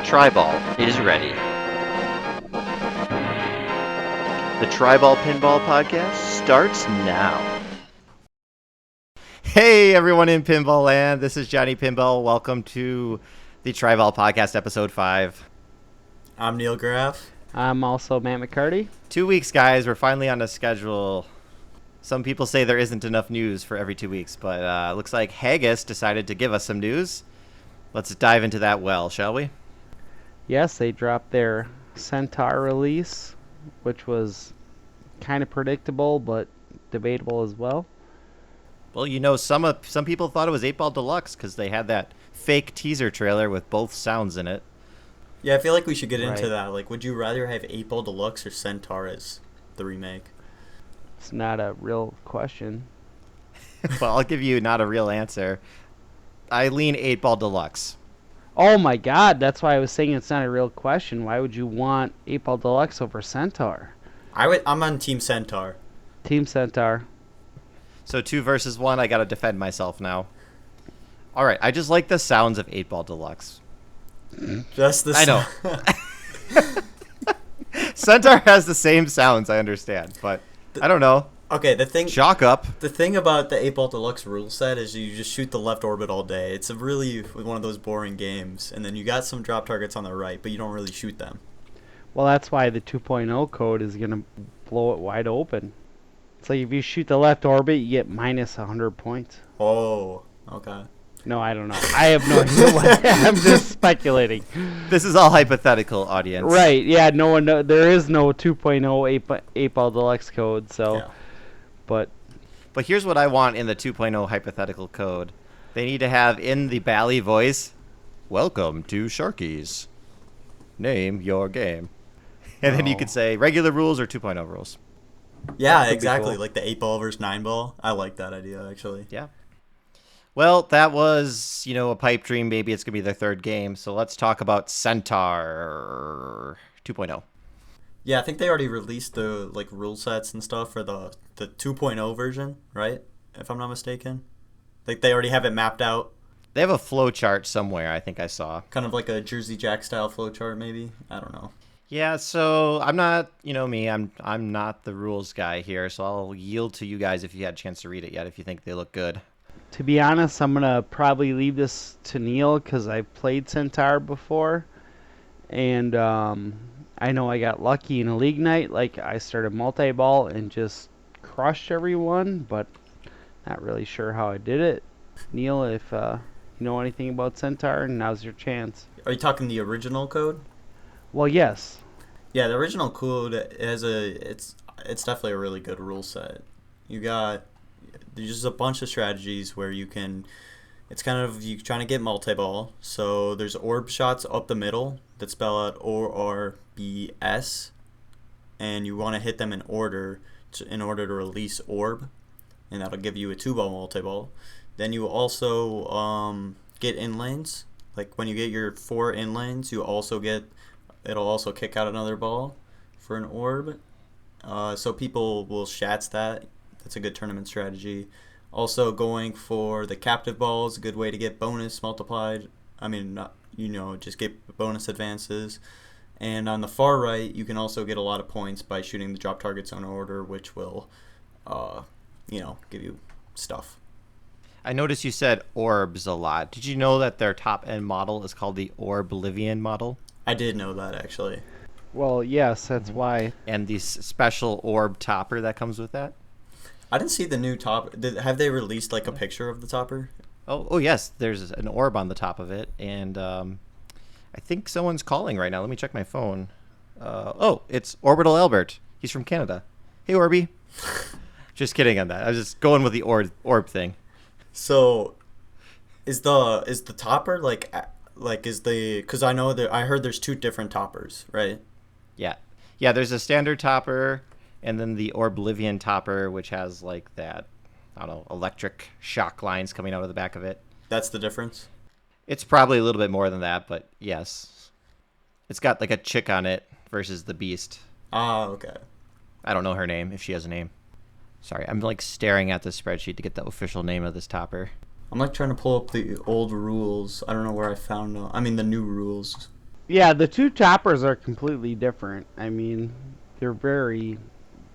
Triball is ready. The Triball Pinball Podcast starts now. Hey everyone in Pinball Land, this is Johnny Pinball. Welcome to the Triball Podcast episode 5. I'm Neil Graff. I'm also Matt McCarty. 2 weeks, guys. We're finally on the schedule. Some people say there isn't enough news for every 2 weeks, but it looks like Haggis decided to give us some news. Let's dive into that well, shall we? Yes, they dropped their Centaur release, which was kind of predictable, but debatable as well. Well, you know, some people thought it was 8 Ball Deluxe because they had that fake teaser trailer with both sounds in it. Yeah, I feel like we should get into Right. that. Like, would you rather have 8 Ball Deluxe or Centaur as the remake? It's not a real question. Well, I'll give you not a real answer. I lean 8 Ball Deluxe. Oh my god, that's why I was saying it's not a real question. Why would you want 8 Ball Deluxe over Centaur? I'm on Team Centaur. Team Centaur. So 2 versus 1, I gotta defend myself now. Alright, I just like the sounds of 8 Ball Deluxe. Just the I know. Centaur has the same sounds, I understand, but I don't know. Okay, the Shock up. thing about the 8 Ball Deluxe rule set is you just shoot the left orbit all day. It's a really one of those boring games, and then you got some drop targets on the right, but you don't really shoot them. Well, that's why the 2.0 code is going to blow it wide open. It's like if you shoot the left orbit, you get minus 100 points. Oh, okay. No, I don't know. I have no idea what. I'm just speculating. This is all hypothetical, audience. Right, yeah, no one there is no 2.0 8 Ball Deluxe code, so Yeah. but But here's what I want in the 2.0 hypothetical code. They need to have in the Bally voice, "Welcome to Sharkies. Name your game." And then you Oh. could say regular rules or 2.0 rules. Yeah, Could be exactly. cool. Like the 8 Ball versus 9 Ball. I like that idea, actually. Yeah. Well, that was, a pipe dream. Maybe it's going to be their third game. So let's talk about Centaur 2.0. Yeah, I think they already released the rule sets and stuff for the 2.0 version, right? If I'm not mistaken. Like they already have it mapped out, They have a flow chart somewhere, I think I saw. kind of like a Jersey Jack style flowchart maybe. I don't know. Yeah, so I'm not, me, I'm not the rules guy here, so I'll yield to you guys if you had a chance to read it yet, if you think they look good. to be honest, I'm gonna probably leave this to Neil because I've played Centaur before, and I know I got lucky in a league night. Like I started multi-ball and just crushed everyone, but not really sure how I did it. Neil, if you know anything about Centaur, now's your chance. Are you talking the original code? Well, yes. Yeah, the original code it's definitely a really good rule set. There's just a bunch of strategies where it's kind of you trying to get multi-ball. So there's orb shots up the middle that spell out ORBS, and you want to hit them in order to release orb, and that'll give you a 2-ball multi-ball. Then you also get in lanes. Like when you get your 4 in lanes, it'll also kick out another ball for an orb. So people will shats that. That's a good tournament strategy. Also, going for the captive ball is a good way to get bonus multiplied. I mean, not, just get bonus advances. And on the far right, you can also get a lot of points by shooting the drop targets on order, which will, give you stuff. I noticed you said orbs a lot. Did you know that their top-end model is called the Orblivion model? I did know that, actually. Well, yes, that's why. And the special orb topper that comes with that? I didn't see the new top. Have they released a picture of the topper? Oh yes, there's an orb on the top of it, and I think someone's calling right now. Let me check my phone. It's Orbital Albert. He's from Canada. Hey, Orby. Just kidding on that. I was just going with the orb thing. So, is the topper because I heard there's 2 different toppers, right? Yeah. There's a standard topper, and then the Orblivion topper, which has that, I don't know, electric shock lines coming out of the back of it. That's the difference. It's probably a little bit more than that, but yes, it's got a chick on it versus the beast. Ah, okay. I don't know her name, if she has a name. Sorry, I'm staring at this spreadsheet to get the official name of this topper. I'm trying to pull up the old rules. I don't know where I found them. I mean, the new rules. Yeah, the two toppers are completely different. I mean, they're very.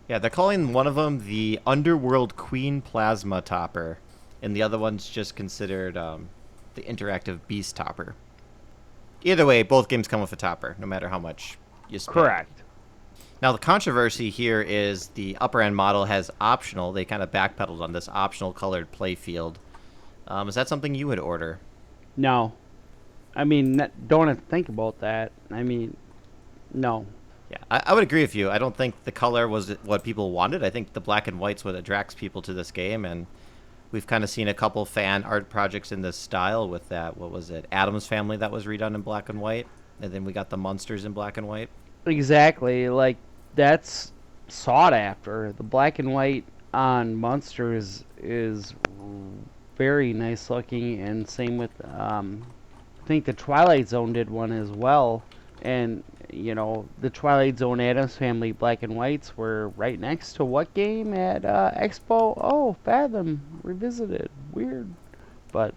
Yeah, they're calling one of them the Underworld Queen Plasma Topper, and the other one's just considered the Interactive Beast Topper. Either way, both games come with a topper, no matter how much you spend. Correct. Now, the controversy here is the upper end model has optional. They kind of backpedaled on this optional colored play field. Is that something you would order? No. I mean, don't have to think about that. I mean, no. Yeah, I would agree with you. I don't think the color was what people wanted. I think the black and white's what attracts people to this game, and we've kind of seen a couple fan art projects in this style with that, what was it, Addams Family that was redone in black and white, and then we got the Munsters in black and white. Exactly. Like, that's sought after. The black and white on Monsters is very nice looking, and same with, I think the Twilight Zone did one as well. And, you know, the Twilight Zone Addams Family black and whites were right next to what game at Expo? Oh, Fathom Revisited. Weird. But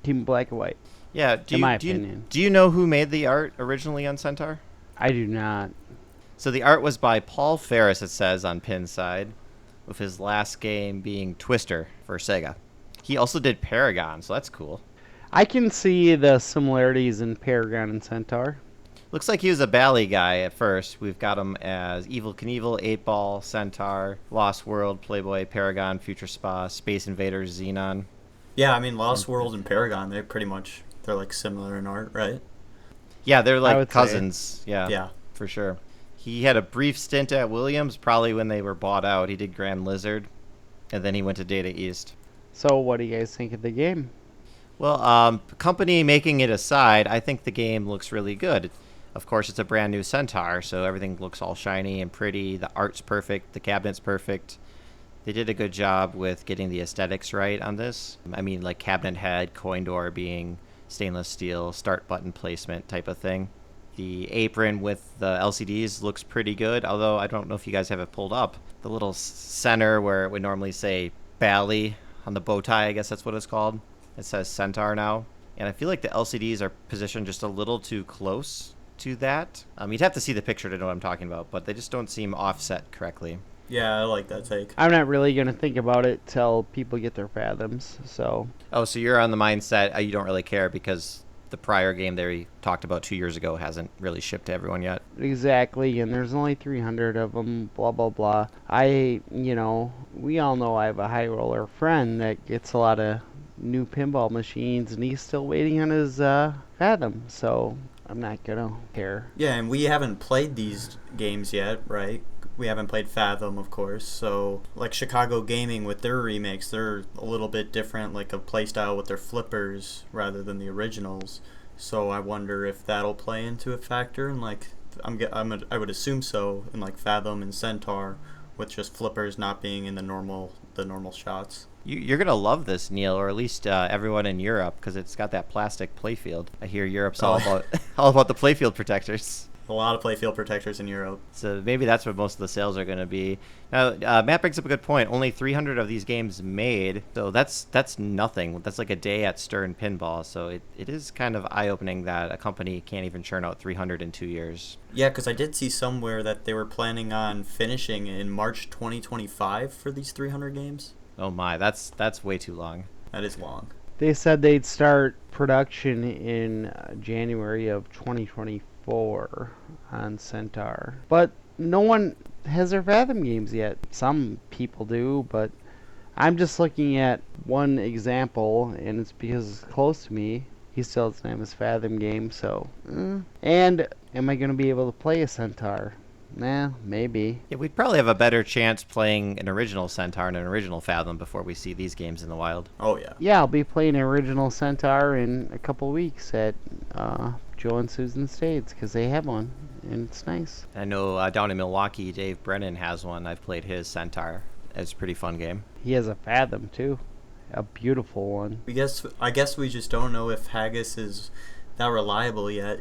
Team Black and White. Yeah, in my opinion. Do you know who made the art originally on Centaur? I do not. So the art was by Paul Ferris, it says on Pin's side, with his last game being Twister for Sega. He also did Paragon, so that's cool. I can see the similarities in Paragon and Centaur. Looks like he was a Bally guy at first. We've got him as Evil Knievel, 8-Ball, Centaur, Lost World, Playboy, Paragon, Future Spa, Space Invaders, Xenon. Yeah, I mean, Lost World and Paragon, they're like similar in art, right? Yeah, they're I like would say. cousins. Yeah, Yeah. for sure. He had a brief stint at Williams, probably when they were bought out. He did Grand Lizard, and then he went to Data East. So what do you guys think of the game? Well, company making it aside, I think the game looks really good. Of course, it's a brand new Centaur, so everything looks all shiny and pretty. The art's perfect. The cabinet's perfect. They did a good job with getting the aesthetics right on this. I mean, like cabinet head, coin door being stainless steel, start button placement type of thing. The apron with the LCDs looks pretty good, although I don't know if you guys have it pulled up. The little center where it would normally say Bally on the bow tie, I guess that's what it's called. It says Centaur now. And I feel like the LCDs are positioned just a little too close to that. You'd have to see the picture to know what I'm talking about, but they just don't seem offset correctly. Yeah, I like that take. I'm not really going to think about it till people get their Fathoms, so... Oh, so you're on the mindset you don't really care because the prior game they talked about 2 years ago hasn't really shipped to everyone yet. Exactly, and there's only 300 of them, blah, blah, blah. We all know I have a high roller friend that gets a lot of new pinball machines, and he's still waiting on his Fathom, so I'm not going to care. Yeah, and we haven't played these games yet, right? We haven't played Fathom, of course, so like Chicago Gaming with their remakes, they're a little bit different, like a playstyle with their flippers rather than the originals. So I wonder if that'll play into a factor, and like I would assume so in like Fathom and Centaur, with just flippers not being in the normal shots. You're going to love this, Neil, or at least everyone in Europe, because it's got that plastic playfield. I hear Europe's all about the playfield protectors. A lot of playfield protectors in Europe. So maybe that's what most of the sales are going to be. Now, Matt brings up a good point. Only 300 of these games made, so that's nothing. That's like a day at Stern Pinball. So it is kind of eye-opening that a company can't even churn out 300 in 2 years. Yeah, because I did see somewhere that they were planning on finishing in March 2025 for these 300 games. Oh my, that's way too long. That is long. They said they'd start production in January of 2024 on Centaur. But no one has their Fathom games yet. Some people do, but I'm just looking at one example, and it's because it's close to me. He still doesn't have his Fathom game, so... And am I going to be able to play a Centaur? Nah, maybe. Yeah, we'd probably have a better chance playing an original Centaur and an original Fathom before we see these games in the wild. Oh, yeah. Yeah, I'll be playing original Centaur in a couple weeks at Joe and Susan Stades, because they have one, and it's nice. I know down in Milwaukee, Dave Brennan has one. I've played his Centaur. It's a pretty fun game. He has a Fathom, too. A beautiful one. I guess we just don't know if Haggis is that reliable yet,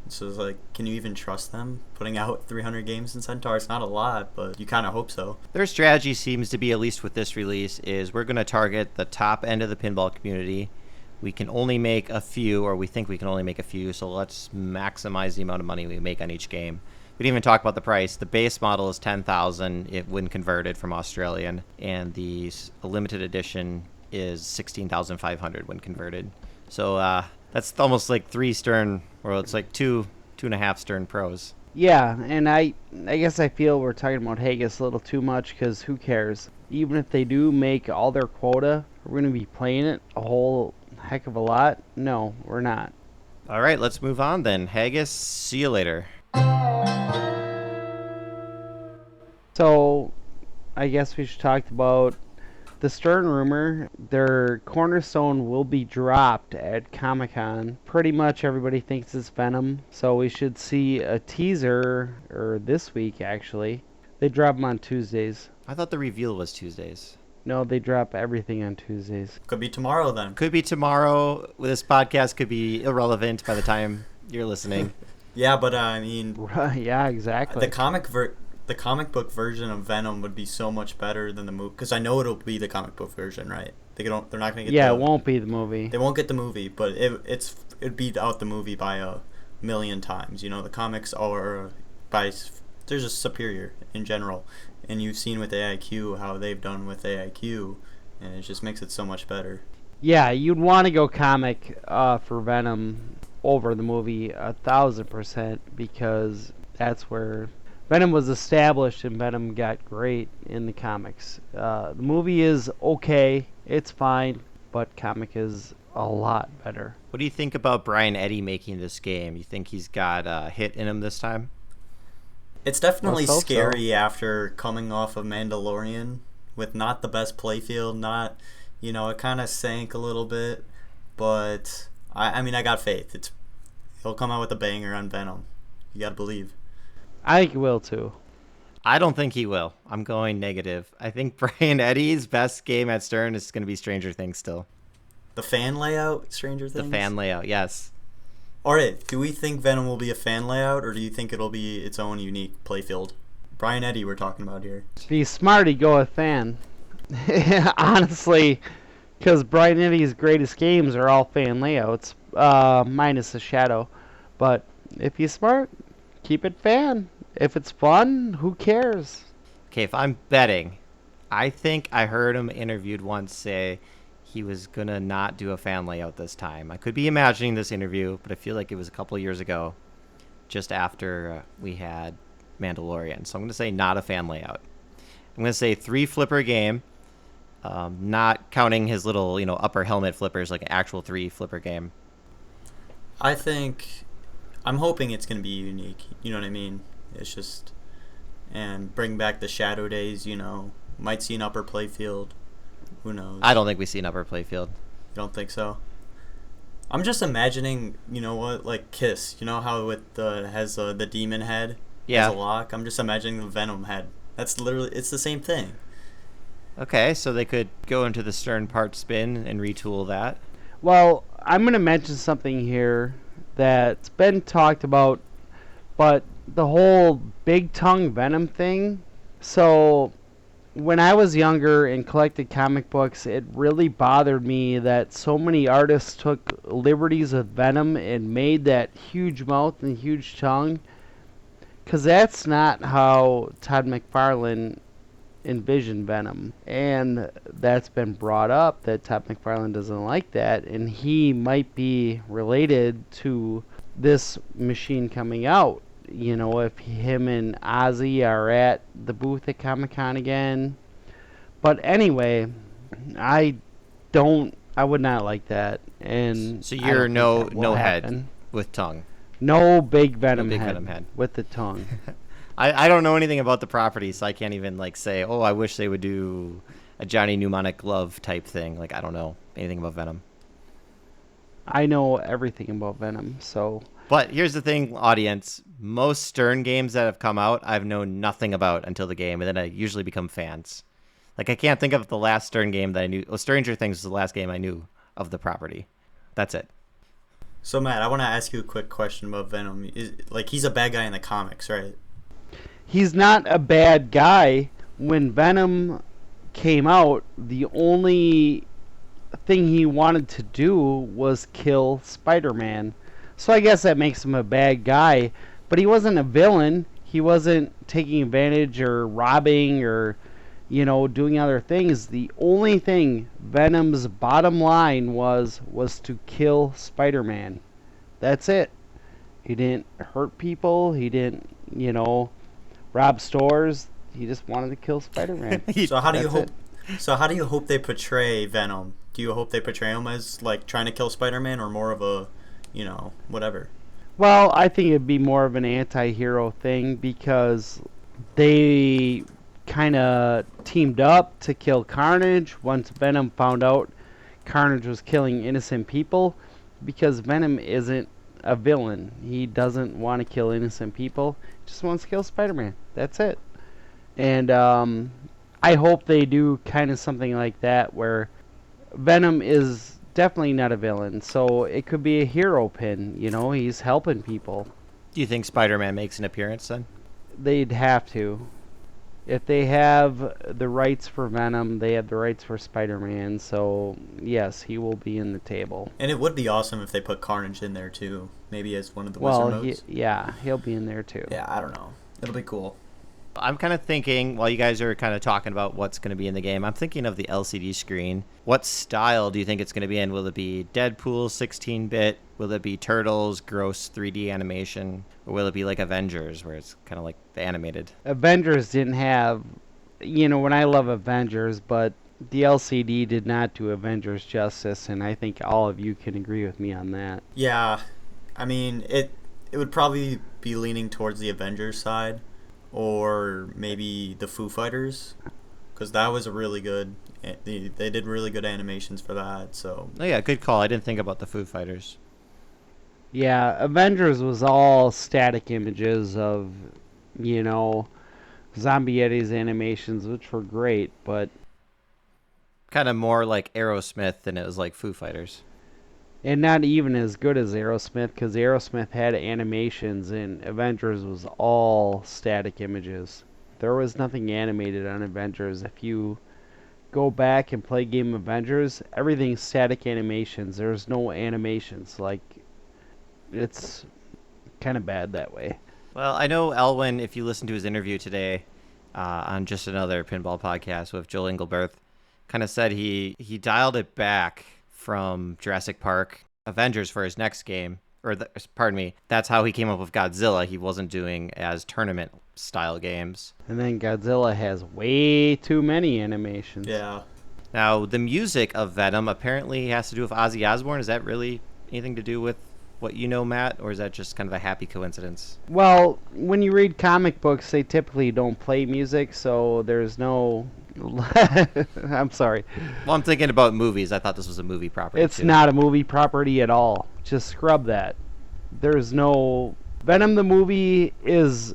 So it's like, can you even trust them putting out 300 games in Centaur? It's not a lot, but you kind of hope so. Their strategy seems to be, at least with this release, is we're going to target the top end of the pinball community. we can only make a few, or we think we can only make a few, so let's maximize the amount of money we make on each game. We didn't even talk about the price. The base model is $10,000 when converted from Australian, and the limited edition is $16,500 when converted. So that's almost like 3 Stern, or it's like two and a half Stern Pros. Yeah, and I guess I feel we're talking about Haggis a little too much, because who cares? Even if they do make all their quota, we're going to be playing it a whole heck of a lot? No, we're not. All right, let's move on then. Haggis, see you later. So, I guess we should talk about the Stern rumor. Their cornerstone will be dropped at Comic-Con. Pretty much everybody thinks it's Venom, so we should see a teaser, or this week actually. They drop them on Tuesdays. I thought the reveal was Tuesdays. No, they drop everything on Tuesdays. Could be tomorrow then. Could be tomorrow. This podcast could be irrelevant by the time you're listening. Yeah, but I mean, Yeah, exactly. the comic book version of Venom would be so much better than the movie, because I know it'll be the comic book version, right? They're not going to get. Yeah, it won't be the movie. They won't get the movie, but it'd beat out the movie by a million times. You know, the comics are they're just superior in general, and you've seen with AIQ how they've done with AIQ, and it just makes it so much better. Yeah, you'd want to go comic for Venom over the movie 1,000%, because that's where Venom was established and Venom got great in the comics. The movie is okay, it's fine, but comic is a lot better. What do you think about Brian Eddy making this game? You think he's got a hit in him this time? It's definitely Let's hope so. scary after coming off of Mandalorian with not the best playfield, it kind of sank a little bit, but I mean, I got faith. He'll come out with a banger on Venom. You gotta believe. I think it will too. I don't think he will. I'm going negative. I think Brian Eddy's best game at Stern is going to be Stranger Things still. The fan layout, Stranger Things? The fan layout, yes. Alright, do we think Venom will be a fan layout, or do you think it'll be its own unique playfield? Brian Eddy we're talking about here. To be smart, he'd go with fan. Honestly, because Brian Eddy's greatest games are all fan layouts, minus the Shadow. But if he's smart, keep it fan. If it's fun, who cares? Okay, if I'm betting, I think I heard him interviewed once say he was going to not do a fan layout this time. I could be imagining this interview, but I feel like it was a couple of years ago, just after we had Mandalorian. So I'm going to say not a fan layout. I'm going to say 3 flipper game, not counting his little, upper helmet flippers, like an actual 3 flipper game. I'm hoping it's going to be unique. You know what I mean? It's just, and bring back the Shadow days, might see an upper playfield. Who knows? I don't think we see an upper playfield. You don't think so? I'm just imagining, like Kiss. You know how it has the demon head? Yeah. As a lock? I'm just imagining the Venom head. That's literally, it's the same thing. Okay, so they could go into the Stern part spin and retool that. Well, I'm going to mention something here that's been talked about, but the whole big tongue Venom thing. So when I was younger and collected comic books, it really bothered me that so many artists took liberties with Venom and made that huge mouth and huge tongue, because that's not how Todd McFarlane envisioned Venom. And that's been brought up that Todd McFarlane doesn't like that, and he might be related to this machine coming out. If him and Ozzy are at the booth at Comic-Con again. But anyway, I would not like that. And So I you're don't think that no will head happen. with tongue. No big Venom, Venom head head. with the tongue. I don't know anything about the property, so I can't even say, oh, I wish they would do a Johnny Mnemonic glove type thing. I don't know anything about Venom. I know everything about Venom, so... But here's the thing, audience. Most Stern games that have come out, I've known nothing about until the game, and then I usually become fans. I can't think of the last Stern game that I knew. Well, Stranger Things was the last game I knew of the property. That's it. So, Matt, I want to ask you a quick question about Venom. He's a bad guy in the comics, right? He's not a bad guy. When Venom came out, the only thing he wanted to do was kill Spider-Man. So I guess that makes him a bad guy, but he wasn't a villain. He wasn't taking advantage or robbing or, doing other things. The only thing Venom's bottom line was to kill Spider-Man. That's it. He didn't hurt people. He didn't, rob stores. He just wanted to kill Spider-Man. So how do you That's hope? it. So how do you hope they portray Venom? Do you hope they portray him as like trying to kill Spider-Man, or more of a, whatever? Well, I think it'd be more of an anti-hero thing because they kind of teamed up to kill Carnage once Venom found out Carnage was killing innocent people, because Venom isn't a villain. He doesn't want to kill innocent people. He just wants to kill Spider-Man. That's it. And I hope they do kind of something like that where Venom is definitely not a villain, so it could be a hero pin. He's helping people. Do you think Spider-Man makes an appearance then? They'd have to. If they have the rights for Venom, they have the rights for Spider-Man, so yes, he will be in the table. And it would be awesome if they put Carnage in there too, maybe as one of the wizard modes. He'll be in there too. Yeah, I don't know. It'll be cool. I'm kind of thinking, while you guys are kind of talking about what's going to be in the game, I'm thinking of the LCD screen. What style do you think it's going to be in? Will it be Deadpool 16-bit? Will it be Turtles, gross 3D animation? Or will it be like Avengers, where it's kind of like the animated? Avengers didn't have, when I love Avengers, but the LCD did not do Avengers justice, and I think all of you can agree with me on that. Yeah, I mean, it would probably be leaning towards the Avengers side, or maybe the Foo Fighters, because that was a really good. They did really good animations for that. So. Oh yeah, good call. I didn't think about the Foo Fighters. Yeah, Avengers was all static images of, Zombie Yeti's animations, which were great, but Kind of more like Aerosmith than it was like Foo Fighters. and not even as good as Aerosmith, because Aerosmith had animations and Avengers was all static images. There was nothing animated on Avengers. If you go back and play game Avengers, everything's static animations. There's no animations. Like, it's kind of bad that way. Well, I know Elwin, if you listen to his interview today on just another pinball podcast with Joel Engelberth, kind of said he dialed it back from Jurassic Park Avengers for his next game. Pardon me, that's how he came up with Godzilla. He wasn't doing as tournament-style games. And then Godzilla has way too many animations. Yeah. Now, the music of Venom apparently has to do with Ozzy Osbourne. Is that really anything to do with what you know, Matt? Or is that just kind of a happy coincidence? Well, when you read comic books, they typically don't play music, so there's no... I'm sorry. Well, I'm thinking about movies. I thought this was a movie property, It's too. not a movie property at all. Just scrub that. There's no... Venom the movie is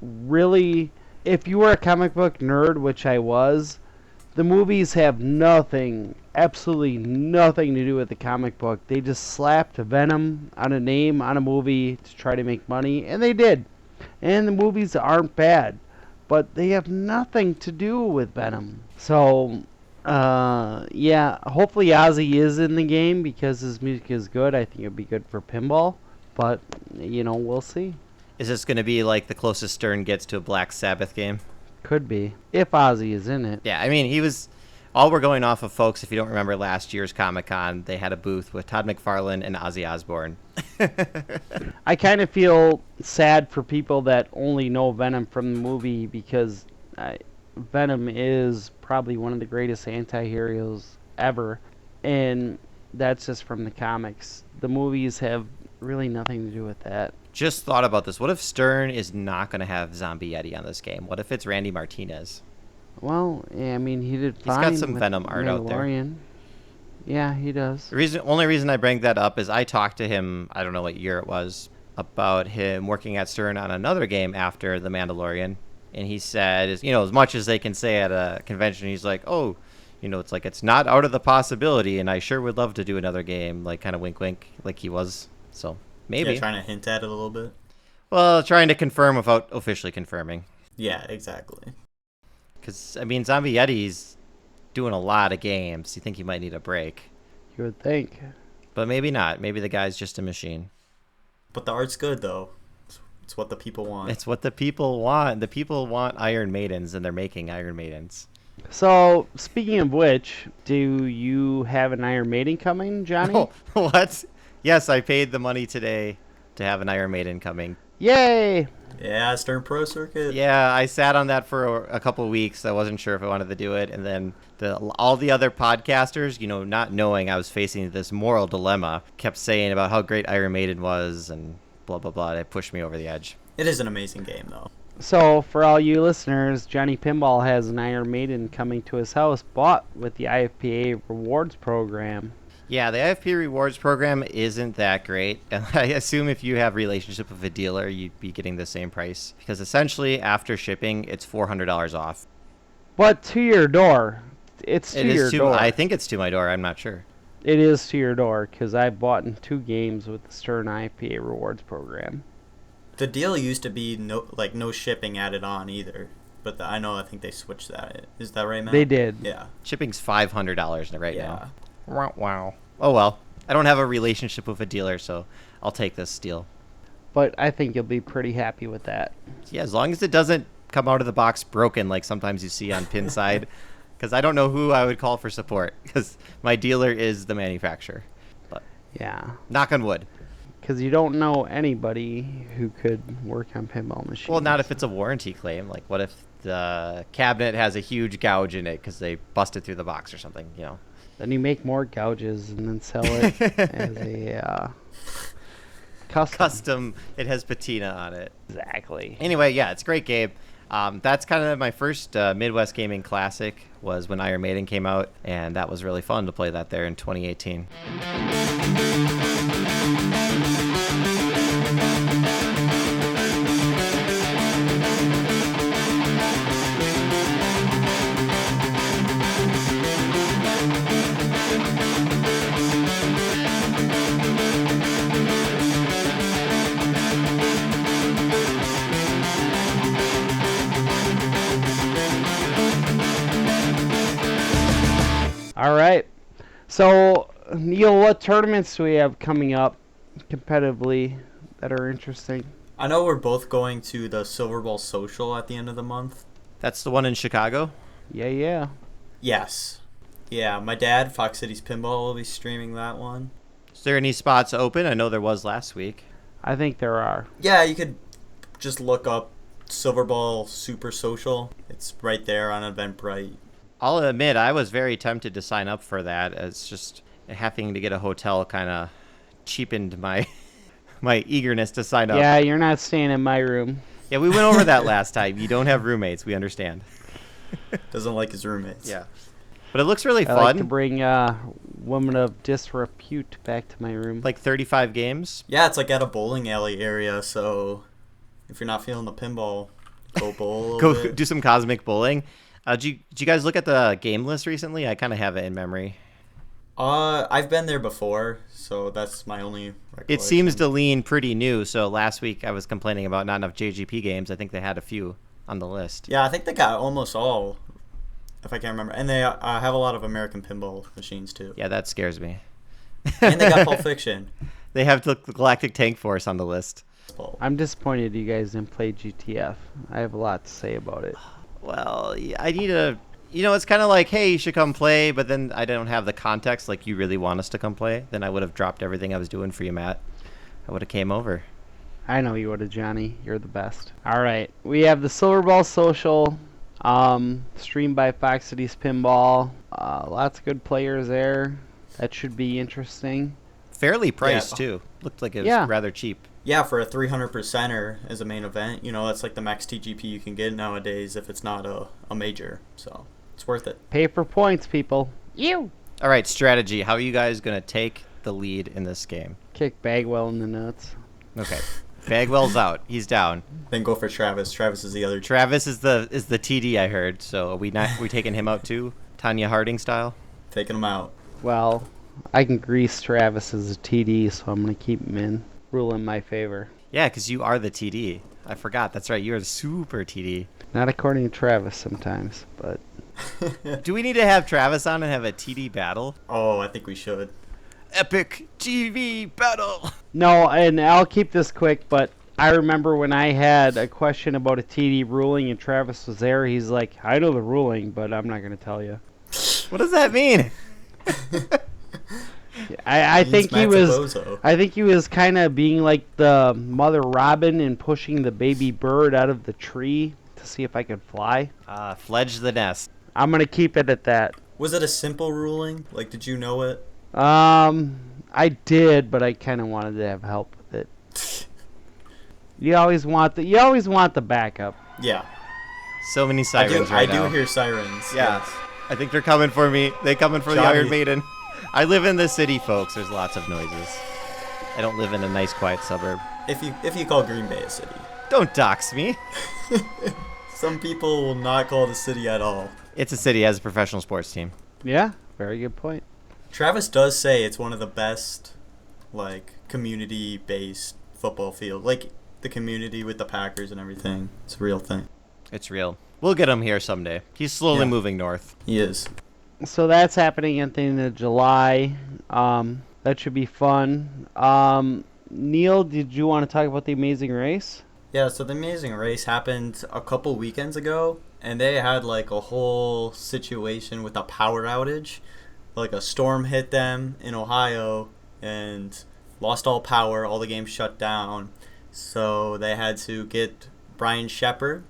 really... If you were a comic book nerd, which I was, the movies have nothing, absolutely nothing to do with the comic book. They just slapped Venom on a name on a movie to try to make money, and they did. And the movies aren't bad, but they have nothing to do with Venom. So, yeah, hopefully Ozzy is in the game because his music is good. I think it would be good for pinball, but, we'll see. Is this going to be like the closest Stern gets to a Black Sabbath game? Could be, if Ozzy is in it. Yeah, I mean, he was... All we're going off of, folks, if you don't remember last year's Comic-Con, they had a booth with Todd McFarlane and Ozzy Osbourne. I kind of feel sad for people that only know Venom from the movie because Venom is probably one of the greatest anti-heroes ever, and that's just from the comics. The movies have really nothing to do with that. Just thought about this. What if Stern is not going to have Zombie Yeti on this game? What if it's Randy Martinez? Well, yeah, I mean, he did fine. He's got some with Venom art out there. Mandalorian. Yeah, he does. The only reason I bring that up is I talked to him, I don't know what year it was, about him working at Stern on another game after The Mandalorian. And he said, as much as they can say at a convention, he's like, oh, it's like it's not out of the possibility, and I sure would love to do another game, like kind of wink wink, like he was. So maybe. Yeah, trying to hint at it a little bit. Well, trying to confirm without officially confirming. Yeah, exactly. Because, I mean, Zombie Yeti's doing a lot of games. You think he might need a break. You would think. But maybe not. Maybe the guy's just a machine. But the art's good, though. It's what the people want. It's what the people want. The people want Iron Maidens, and they're making Iron Maidens. So, speaking of which, do you have an Iron Maiden coming, Johnny? Oh, what? Yes, I paid the money today to have an Iron Maiden coming. Yay! Yeah, Stern Pro Circuit. Yeah, I sat on that for a couple of weeks. I wasn't sure if I wanted to do it. And then all the other podcasters, not knowing I was facing this moral dilemma, kept saying about how great Iron Maiden was and blah, blah, blah. It pushed me over the edge. It is an amazing game, though. So, for all you listeners, Johnny Pinball has an Iron Maiden coming to his house, bought with the IFPA Rewards Program. Yeah, the IFP Rewards Program isn't that great. And I assume if you have a relationship with a dealer, you'd be getting the same price. Because essentially, after shipping, it's $400 off. But to your door. It's to your door. I think it's to my door. I'm not sure. It is to your door, because I bought in 2 games with the Stern IPA Rewards Program. The deal used to be no shipping added on either. But I think they switched that. Is that right, Matt? They did. Yeah. Shipping's $500 right Yeah. now. Wow. Oh, well. I don't have a relationship with a dealer, so I'll take this deal. But I think you'll be pretty happy with that. Yeah, as long as it doesn't come out of the box broken like sometimes you see on Pinside. Because I don't know who I would call for support. Because my dealer is the manufacturer. But Yeah. knock on wood. Because you don't know anybody who could work on pinball machines. Well, not if it's a warranty claim. Like, what if the cabinet has a huge gouge in it because they busted through the box or something, Then you make more gouges and then sell it as a custom. It has patina on it. Exactly. Anyway, yeah, it's a great game. That's kind of my first Midwest Gaming Classic was when Iron Maiden came out, and that was really fun to play that there in 2018. All right. So, Neil, what tournaments do we have coming up competitively that are interesting? I know we're both going to the Silver Ball Social at the end of the month. That's the one in Chicago? Yeah. Yes. Yeah, my dad, Fox Cities Pinball, will be streaming that one. Is there any spots open? I know there was last week. I think there are. Yeah, you could just look up Silver Ball Super Social. It's right there on Eventbrite. I'll admit, I was very tempted to sign up for that. It's just having to get a hotel kind of cheapened my eagerness to sign up. Yeah, you're not staying in my room. Yeah, we went over that last time. You don't have roommates. We understand. Doesn't like his roommates. Yeah. But it looks really I fun. like to bring women of disrepute back to my room. Like 35 games. Yeah, it's like at a bowling alley area, so if you're not feeling the pinball, go bowl a little Go bit. do some cosmic bowling. Did you guys look at the game list recently? I kind of have it in memory. I've been there before, so that's my only recollection. It seems to lean pretty new. So last week I was complaining about not enough JGP games. I think they had a few on the list. Yeah, I think they got almost all, if I can't remember. And they have a lot of American pinball machines, too. Yeah, that scares me. And they got Pulp Fiction. They have the Galactic Tank Force on the list. I'm disappointed you guys didn't play GTF. I have a lot to say about it. Well, yeah, I need a... it's kind of like, hey, you should come play, but then I don't have the context like you really want us to come play. Then I would have dropped everything I was doing for you, Matt. I would have came over. I know you would have, Johnny. You're the best. All right. We have the Silver Ball Social, streamed by Fox Cities Pinball. Lots of good players there. That should be interesting. Fairly priced, too. Looked like it was rather cheap. Yeah, for a 300%er as a main event, that's like the max TGP you can get nowadays if it's not a major. So it's worth it. Pay for points, people. You! All right, strategy. How are you guys going to take the lead in this game? Kick Bagwell in the nuts. Okay. Bagwell's out. He's down. Then go for Travis. Travis is the other. Travis is the TD, I heard. So are we taking him out too? Tanya Harding style? Taking him out. Well, I can grease Travis as a TD, so I'm going to keep him in. Rule in my favor. Yeah, because you are the TD. I forgot. That's right. You're the super TD. Not according to Travis sometimes, but... Do we need to have Travis on and have a TD battle? Oh, I think we should. epic TV battle. No, and I'll keep this quick, but I remember when I had a question about a TD ruling and Travis was there, he's like, I know the ruling, but I'm not going to tell you. What does that mean? I think he was Bozo. I think he was kind of being like the mother robin and pushing the baby bird out of the tree to see if I could fly. Fledge the nest. I'm going to keep it at that. Was it a simple ruling? Like, did you know it? I did, but I kind of wanted to have help with it. You always want the backup. Yeah. So many sirens I right now. do hear sirens. Yeah. Yes. I think they're coming for me. They coming for the Johnny. Iron Maiden. I live in the city, folks. There's lots of noises. I don't live in a nice, quiet suburb. If you call Green Bay a city. Don't dox me. Some people will not call it a city at all. It's a city. It has a professional sports team. Yeah, very good point. Travis does say it's one of the best, like, community-based football field. Like, the community with the Packers and everything. It's a real thing. It's real. We'll get him here someday. He's slowly Yeah. moving north. He is. So that's happening at the end of July. That should be fun. Neil, did you want to talk about the Amazing Race? Yeah, so the Amazing Race happened a couple weekends ago, and they had, like, a whole situation with a power outage. Like, a storm hit them in Ohio and lost all power. All the games shut down. So they had to get Brian Shepard.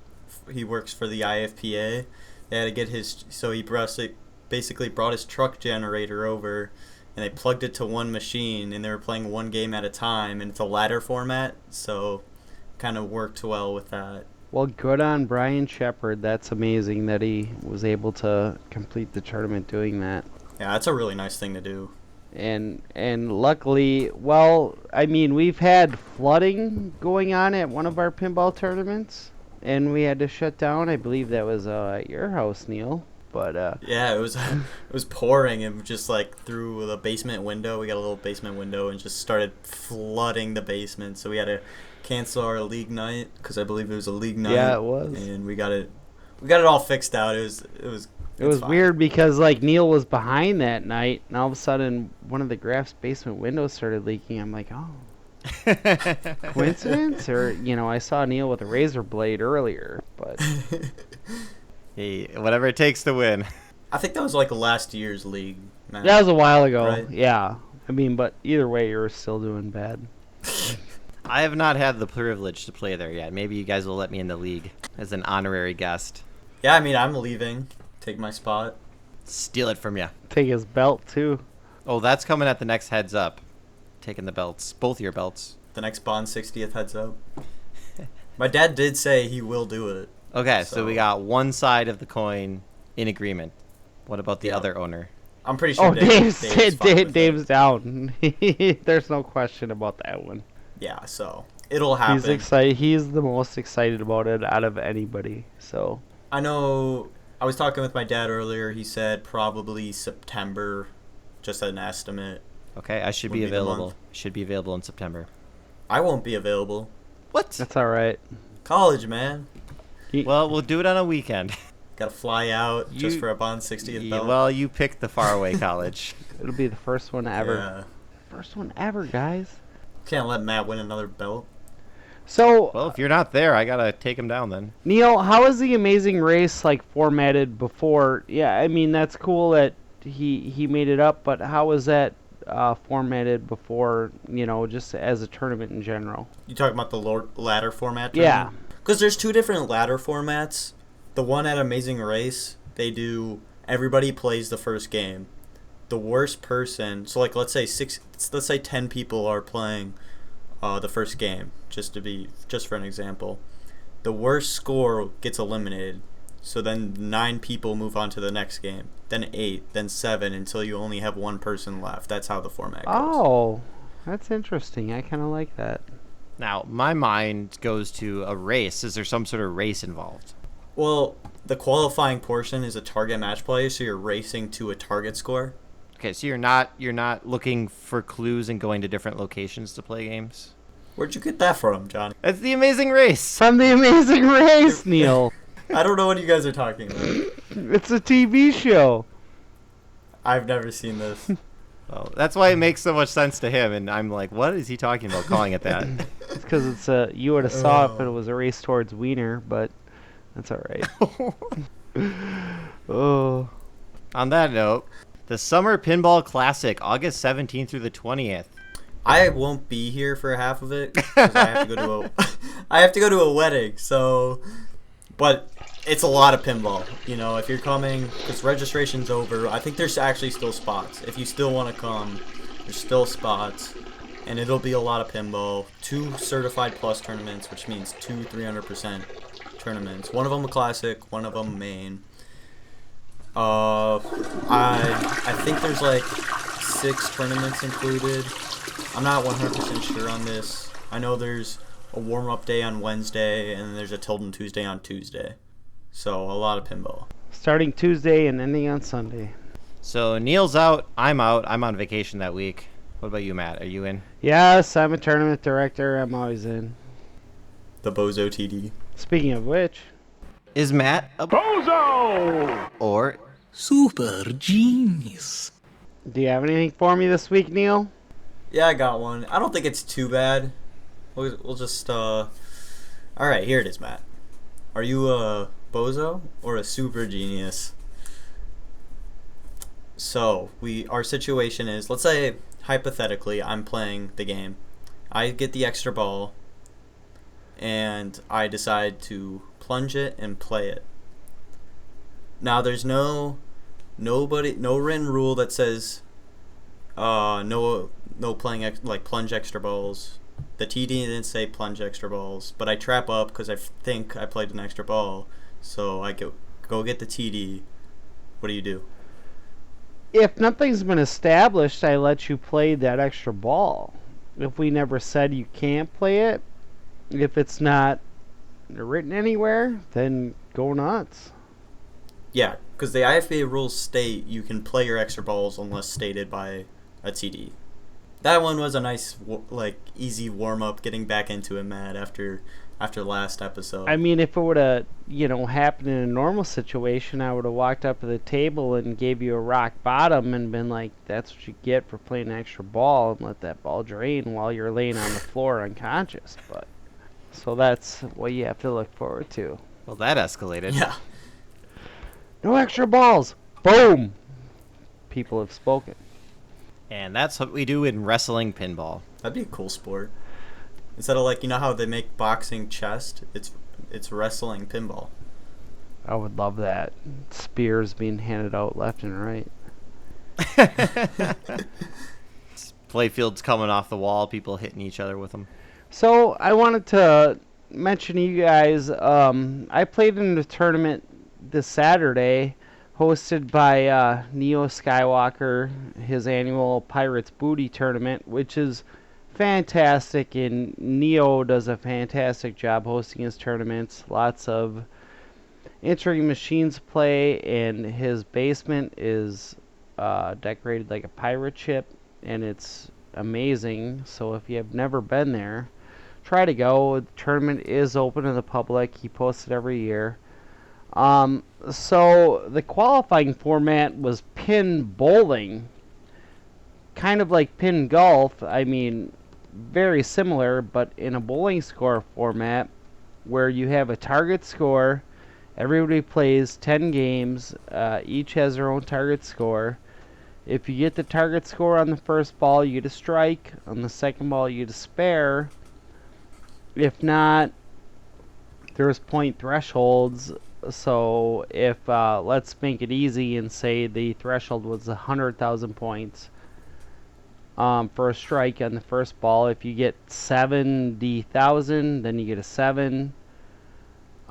He works for the IFPA. They had to get he basically brought his truck generator over, and they plugged it to one machine, and they were playing one game at a time, and it's a ladder format, so kind of worked well with that. Well, good on Brian Shepard. That's amazing that he was able to complete the tournament doing that. Yeah, that's a really nice thing to do. And luckily, well, I mean, we've had flooding going on at one of our pinball tournaments, and we had to shut down. I believe that was at your house, Neil. But Yeah, it was pouring, and just like through the basement window. We got a little basement window, and just started flooding the basement. So we had to cancel our league night because I believe it was a league night. Yeah, it was. And we got it all fixed out. It was fine. weird because like Neil was behind that night, and all of a sudden one of the Graf's basement windows started leaking. I'm like, oh, coincidence? Or I saw Neil with a razor blade earlier, but Hey, whatever it takes to win. I think that was like last year's league. Man. that was a while ago. Right. Yeah, I mean, but either way, you're still doing bad. I have not had the privilege to play there yet. Maybe you guys will let me in the league as an honorary guest. Yeah, I mean, I'm leaving. Take my spot. Steal it from you. Take his belt too. Oh, that's coming at the next heads up. Taking the belts. Both your belts. The next Bond 60th heads up. My dad did say he will do it. Okay, so So- we got one side of the coin in agreement. What about the Yeah. other owner? I'm pretty sure Oh, Dave's fine with Dave's it. down. There's no question about that one. Yeah, so it'll happen. He's excited. He's the most excited about it out of anybody. So I know. I was talking with my dad earlier. He said probably September, just an estimate. Okay, I should Would be be the available. month. Should be available in September. I won't be available. What? that's all right. College, man. Well, we'll do it on a weekend. Gotta fly out just You- for a Bond 60th belt. Well, you picked the faraway college. It'll be the first one ever. Yeah. First one ever, guys. Can't let Matt win another belt. So Well, if you're not there, I gotta take him down then. Neil, how is the Amazing Race like formatted before? Yeah, I mean that's cool that he made it up, but how was that formatted before? Just as a tournament in general. You talking about the ladder format? Yeah. Because there's two different ladder formats. The one at Amazing Race, they do everybody plays the first game. The worst person, so like let's say 10 people are playing the first game, just for an example. The worst score gets eliminated. So then 9 people move on to the next game. Then 8, then 7 until you only have one person left. That's how the format goes. Oh, that's interesting. I kind of like that. Now, my mind goes to a race. Is there some sort of race involved? Well, the qualifying portion is a target match play, so you're racing to a target score. Okay, so you're not looking for clues and going to different locations to play games? Where'd you get that from, Johnny? It's the Amazing Race. From the Amazing Race, Neil. I don't know what you guys are talking about. It's a TV show. I've never seen this. Oh, that's why it makes so much sense to him, and I'm like, what is he talking about calling it that? It's because it's a. You would have saw it, but it was a race towards Wiener. But that's all right. Oh. On that note, the Summer Pinball Classic, August 17th through the 20th. I won't be here for half of it because I have to go to I have to go to a wedding. So, but it's a lot of pinball. You know, if you're coming, because registration's over. I think there's actually still spots. If you still want to come, there's still spots, and it'll be a lot of pinball. 2 certified plus tournaments, which means 2 300% tournaments. One of them a classic, one of them main. I think there's like 6 tournaments included. I'm not 100% sure on this. I know there's a warm-up day on Wednesday, and then there's a Tilden Tuesday on Tuesday. So, a lot of pinball. Starting Tuesday and ending on Sunday. So Neil's out, I'm out. I'm on vacation that week. What about you, Matt? Are you in? Yes, I'm a tournament director. I'm always in. The Bozo TD. Speaking of which, Is Matt a bozo? Or Super genius. do you have anything for me this week, Neil? Yeah, I got one. I don't think it's too bad. We'll just, Alright, here it is, Matt. Are you a bozo or a super genius? So, our situation is, let's say, hypothetically, I'm playing the game. I get the extra ball, and I decide to plunge it and play it. Now, there's no written rule that says no playing like plunge extra balls. The TD didn't say plunge extra balls, but I trap up because I think I played an extra ball, so I go get the TD. What do you do? If nothing's been established, I let you play that extra ball. If we never said you can't play it, if it's not written anywhere, then go nuts. Yeah, because the IFBA rules state you can play your extra balls unless stated by a TD. That one was a nice, easy warm-up, getting back into it, Matt, after last episode. I mean, if it would have, happened in a normal situation, I would have walked up to the table and gave you a rock bottom and been like, that's what you get for playing an extra ball, and let that ball drain while you're laying on the floor unconscious. But so that's what you have to look forward to. well, that escalated. Yeah. No extra balls. Boom. People have spoken. And that's what we do in wrestling pinball. That'd be a cool sport. Instead of how they make boxing chest, it's wrestling pinball. I would love that. Spears being handed out left and right. Playfields coming off the wall, people hitting each other with them. So I wanted to mention to you guys, I played in a tournament this Saturday hosted by Neo Skywalker, his annual Pirates Booty tournament, which is fantastic, and Neo does a fantastic job hosting his tournaments. Lots of entering machines play, and his basement is decorated like a pirate ship, and it's amazing. So if you have never been there, try to go. The tournament is open to the public. He posts it every year. So the qualifying format was pin bowling, kind of like pin golf. I mean, very similar, but in a bowling score format where you have a target score. Everybody plays 10 games. Each has their own target score. If you get the target score on the first ball, you get a strike. On the second ball, you get a spare. If not, there's point thresholds. So if let's make it easy and say the threshold was 100,000 points for a strike on the first ball. If you get 70,000, then you get a 7.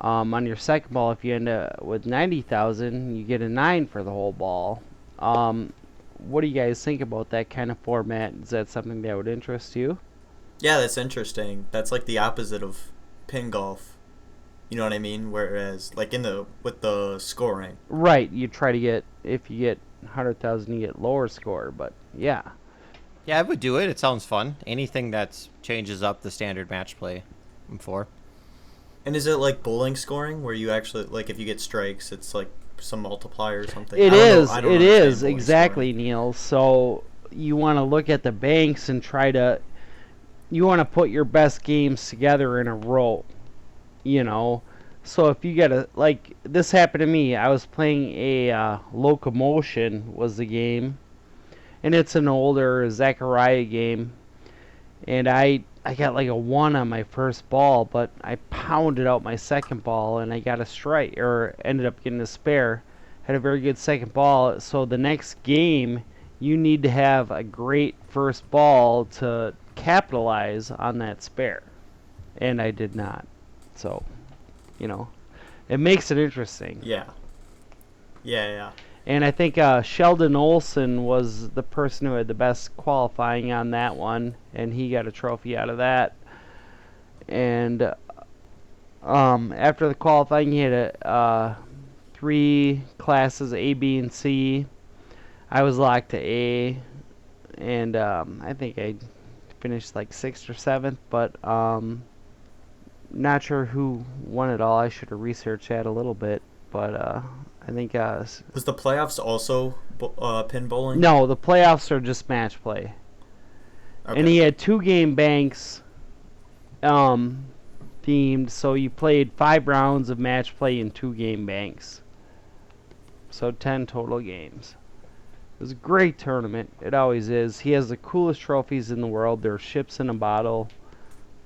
On your second ball, if you end up with 90,000, you get a 9 for the whole ball. What do you guys think about that kind of format? Is that something that would interest you? Yeah, that's interesting. That's like the opposite of pin golf. You know what I mean? Whereas, with the scoring. Right, you try to get, if you get 100,000, you get lower score, but yeah. Yeah, I would do it. It sounds fun. Anything that changes up the standard match play, I'm for. And is it like bowling scoring, where you actually, if you get strikes, it's like some multiplier or something? It I don't is understand bowling exactly, scoring. Neil. So you want to look at the banks and you want to put your best games together in a row, you know. So if you get like this happened to me, I was playing a Locomotion was the game, and it's an older Zachariah game, and I got like a 1 on my first ball, but I pounded out my second ball and I got a strike, or ended up getting a spare. Had a very good second ball, so the next game you need to have a great first ball to capitalize on that spare, and I did not. So, you know, it makes it interesting. Yeah. Yeah. And I think Sheldon Olson was the person who had the best qualifying on that one, and he got a trophy out of that. And after the qualifying, he had 3 classes, A, B, and C. I was locked to A, and I think I finished like 6th or 7th, but not sure who won it all. I should have researched that a little bit, but I think Was the playoffs also pinballing? no, the playoffs are just match play. Okay. And he had 2 game banks themed, so you played 5 rounds of match play in 2 game banks. So 10 total games. It was a great tournament. It always is. He has the coolest trophies in the world. They're ships in a bottle.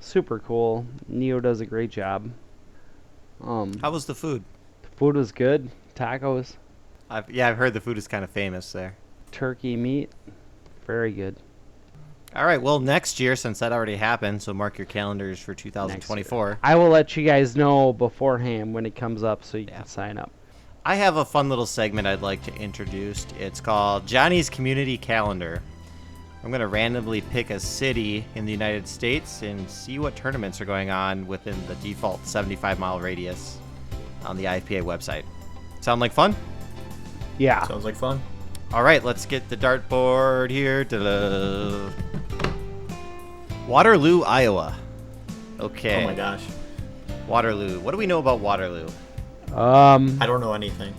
Super cool. Neo does a great job. How was the food? The food was good. Tacos, I've heard the food is kind of famous there. turkey meat, very good. All right, well, next year, since that already happened, so mark your calendars for 2024. I will let you guys know beforehand when it comes up so you can sign up. I have a fun little segment I'd like to introduce. It's called Johnny's Community Calendar. I'm going to randomly pick a city in the United States and see what tournaments are going on within the default 75-mile radius on the IFPA website. Sound like fun? Yeah. Sounds like fun. All right, let's get the dartboard here. Ta-da. Waterloo, Iowa. Okay. Oh my gosh. Waterloo. What do we know about Waterloo? I don't know anything.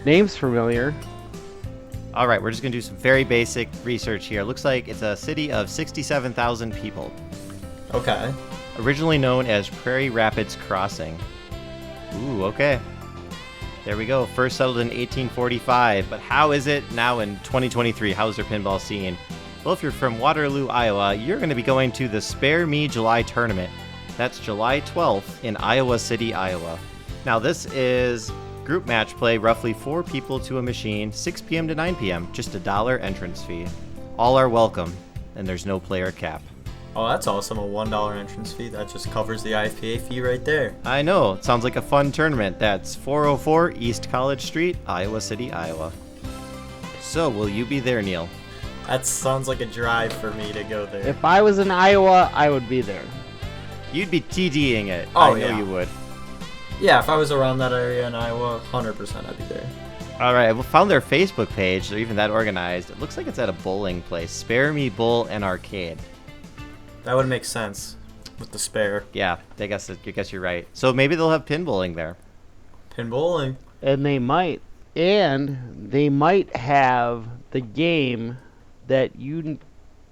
Name's familiar. All right, we're just going to do some very basic research here. Looks like it's a city of 67,000 people. Okay. Originally known as Prairie Rapids Crossing. Ooh, okay. There we go. First settled in 1845. But how is it now in 2023? How's their pinball scene? Well, if you're from Waterloo, Iowa, you're going to be going to the Spare Me July tournament. That's July 12th in Iowa City, Iowa. Now, this is group match play, roughly 4 people to a machine, 6 p.m. to 9 p.m., just $1 entrance fee. All are welcome, and there's no player cap. Oh, that's awesome. A $1 entrance fee. That just covers the IFPA fee right there. I know. It sounds like a fun tournament. That's 404 East College Street, Iowa City, Iowa. So, will you be there, Neil? That sounds like a drive for me to go there. If I was in Iowa, I would be there. You'd be TDing it. Oh, I know yeah. you would. Yeah, if I was around that area in Iowa, 100% I'd be there. All right, I found their Facebook page. They're even that organized. It looks like it's at a bowling place. Spare Me Bowl and Arcade. That would make sense with the spare. Yeah, I guess you're right. So maybe they'll have pinballing there. Pinballing. And they might. And they might have the game that you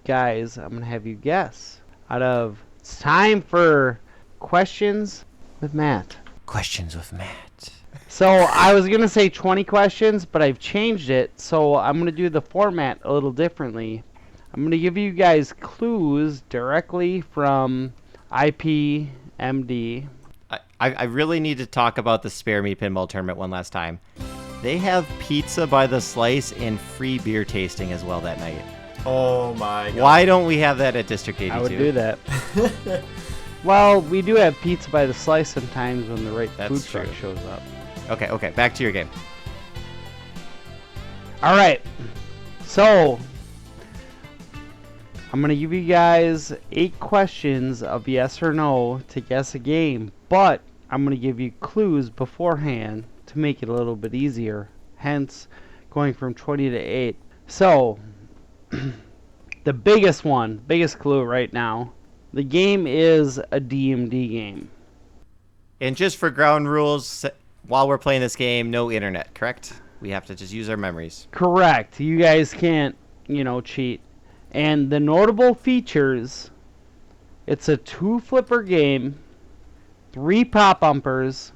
guys, I'm going to have you guess. It's time for Questions with Matt. Questions with Matt. So I was going to say 20 questions, but I've changed it. So I'm going to do the format a little differently. I'm going to give you guys clues directly from IPMD. I really need to talk about the Spare Me Pinball Tournament one last time. They have pizza by the slice and free beer tasting as well that night. Oh my god. Why don't we have that at District 82? I would do that. Well, we do have pizza by the slice sometimes when the right That's food truck true. shows up. Okay, back to your game. All right. So, I'm going to give you guys 8 questions of yes or no to guess a game, but I'm going to give you clues beforehand to make it a little bit easier, hence going from 20 to 8. So, the biggest clue right now, the game is a DMD game. And just for ground rules, while we're playing this game, no internet, correct? We have to just use our memories. Correct. You guys can't cheat. And the notable features, it's a 2-flipper game, 3 pop bumpers,